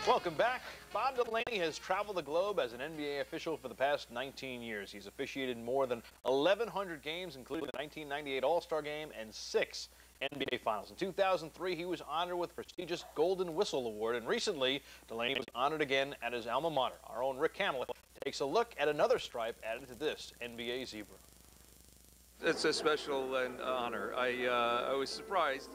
Welcome back. Bob Delaney has traveled the globe as an NBA official for the past 19 years. He's officiated more than 1,100 games, including the 1998 All-Star Game and 6 NBA Finals. In 2003, he was honored with the prestigious Golden Whistle Award, and recently, Delaney was honored again at his alma mater. Our own Rick Hamill takes a look at another stripe added to this NBA zebra. It's a special honor. I was surprised,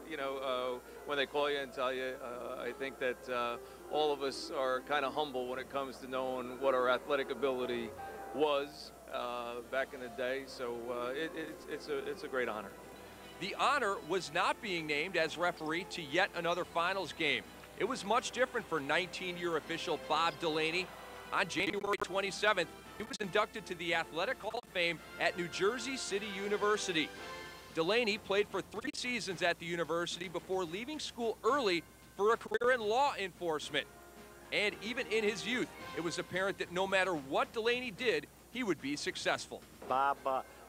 when they call you and tell you. I think that all of us are kind of humble when it comes to knowing what our athletic ability was back in the day. So it's a great honor. The honor was not being named as referee to yet another finals game. It was much different for 19-year official Bob Delaney. On January 27th, he was inducted to the Athletic Hall of Fame at New Jersey City University. Delaney played for 3 seasons at the university before leaving school early for a career in law enforcement. And even in his youth, it was apparent that no matter what Delaney did, he would be successful. Bob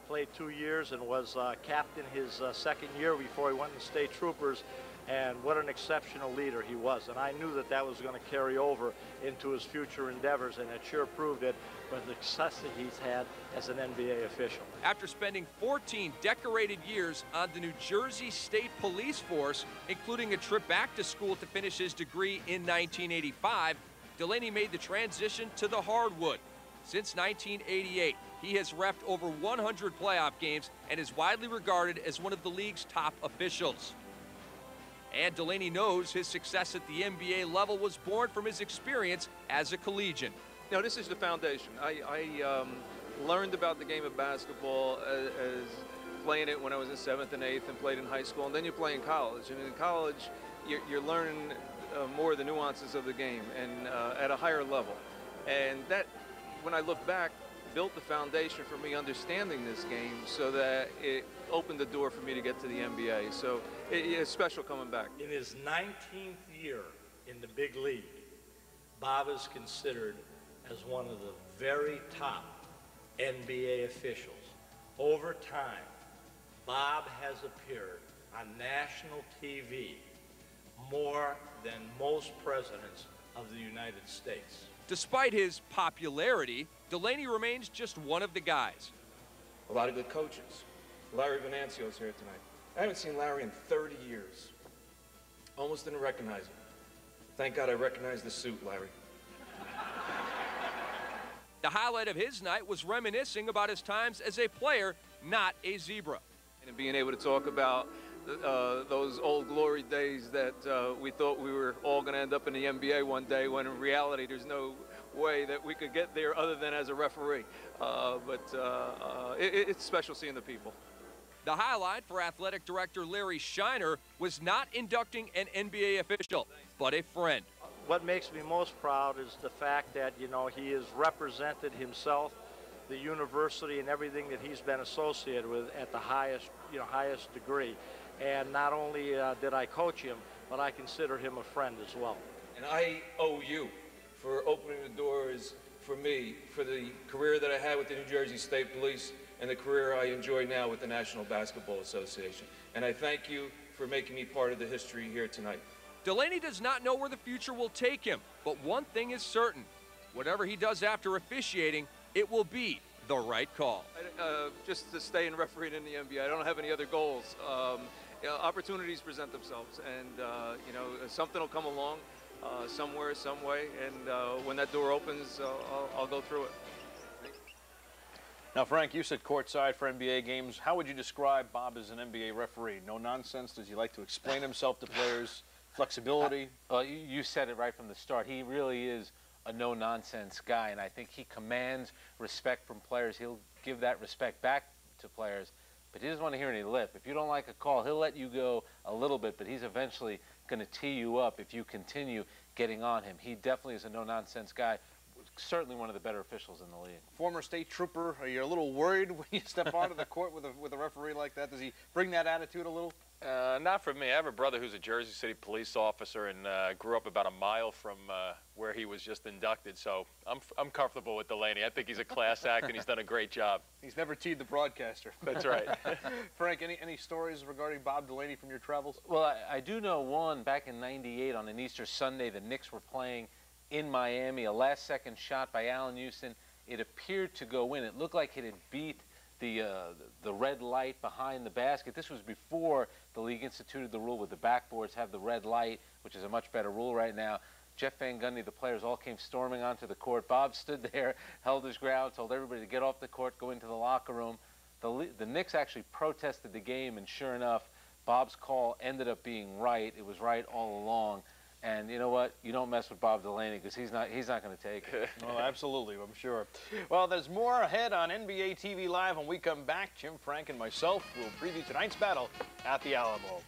played 2 years and was captain his second year before he went to State Troopers, and what an exceptional leader he was. And I knew that that was going to carry over into his future endeavors, and it sure proved it with the success that he's had as an NBA official. After spending 14 decorated years on the New Jersey State Police Force, including a trip back to school to finish his degree in 1985, Delaney made the transition to the hardwood. Since 1988, he has reffed over 100 playoff games and is widely regarded as one of the league's top officials. And Delaney knows his success at the NBA level was born from his experience as a collegian. No, this is the foundation. I learned about the game of basketball as playing it when I was in 7th and 8th and played in high school, and then you play in college. And in college, you're learning more of the nuances of the game and at a higher level. And that, when I look back, built the foundation for me understanding this game so that it opened the door for me to get to the NBA. So it's special coming back. In his 19th year in the big league, Bob is considered as one of the very top NBA officials. Over time, Bob has appeared on national TV more than most presidents of the United States. Despite his popularity, Delaney remains just one of the guys. A lot of good coaches. Larry Venancio's here tonight. I haven't seen Larry in 30 years. Almost didn't recognize him. Thank God I recognized the suit, Larry. The highlight of his night was reminiscing about his times as a player, not a zebra. And being able to talk about those old glory days that we thought we were all going to end up in the NBA one day, when in reality there's no way that we could get there other than as a referee. It's special seeing the people. The highlight for athletic director Larry Shiner was not inducting an NBA official, but a friend. What makes me most proud is the fact that, he has represented himself, the university, and everything that he's been associated with at the highest degree. And not only did I coach him, but I consider him a friend as well. And I owe you for opening the doors for me, for the career that I had with the New Jersey State Police and the career I enjoy now with the National Basketball Association. And I thank you for making me part of the history here tonight. Delaney does not know where the future will take him, but one thing is certain. Whatever he does after officiating, it will be the right call. Just to stay in refereeing in the NBA, I don't have any other goals. Opportunities present themselves, and something will come along somewhere, some way, and when that door opens, I'll go through it. Now, Frank, you sit courtside for NBA games. How would you describe Bob as an NBA referee? No nonsense? Does he like to explain himself to players? Flexibility? Well, you said it right from the start. He really is a no-nonsense guy, and I think he commands respect from players. He'll give that respect back to players, but he doesn't want to hear any lip. If you don't like a call, he'll let you go a little bit, but he's eventually going to tee you up if you continue getting on him. He definitely is a no-nonsense guy. Certainly one of the better officials in the league. Former state trooper, are you a little worried when you step onto the court with a referee like that? Does he bring that attitude a little? Not for me. I have a brother who's a Jersey City police officer and grew up about a mile from where he was just inducted, so I'm comfortable with Delaney. I think he's a class act and he's done a great job. He's never teed the broadcaster. That's right. Frank, any stories regarding Bob Delaney from your travels? Well, I do know one. Back in '98 on an Easter Sunday, the Knicks were playing in Miami. A last-second shot by Allen Houston. It appeared to go in. It looked like it had beat the red light behind the basket. This was before the league instituted the rule where the backboards have the red light, which is a much better rule right now. Jeff Van Gundy, the players all came storming onto the court. Bob stood there, held his ground, told everybody to get off the court, go into the locker room. The Knicks actually protested the game, and sure enough, Bob's call ended up being right. It was right all along. And you know what? You don't mess with Bob Delaney because he's not going to take it. Well, absolutely, I'm sure. Well, there's more ahead on NBA TV Live when we come back. Jim, Frank, and myself will preview tonight's battle at the Alamo.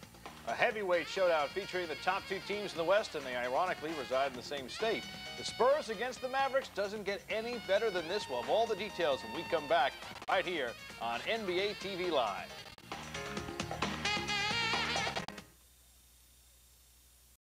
A heavyweight showdown featuring the top two teams in the West, and they ironically reside in the same state. The Spurs against the Mavericks doesn't get any better than this. We'll have all the details when we come back right here on NBA TV Live.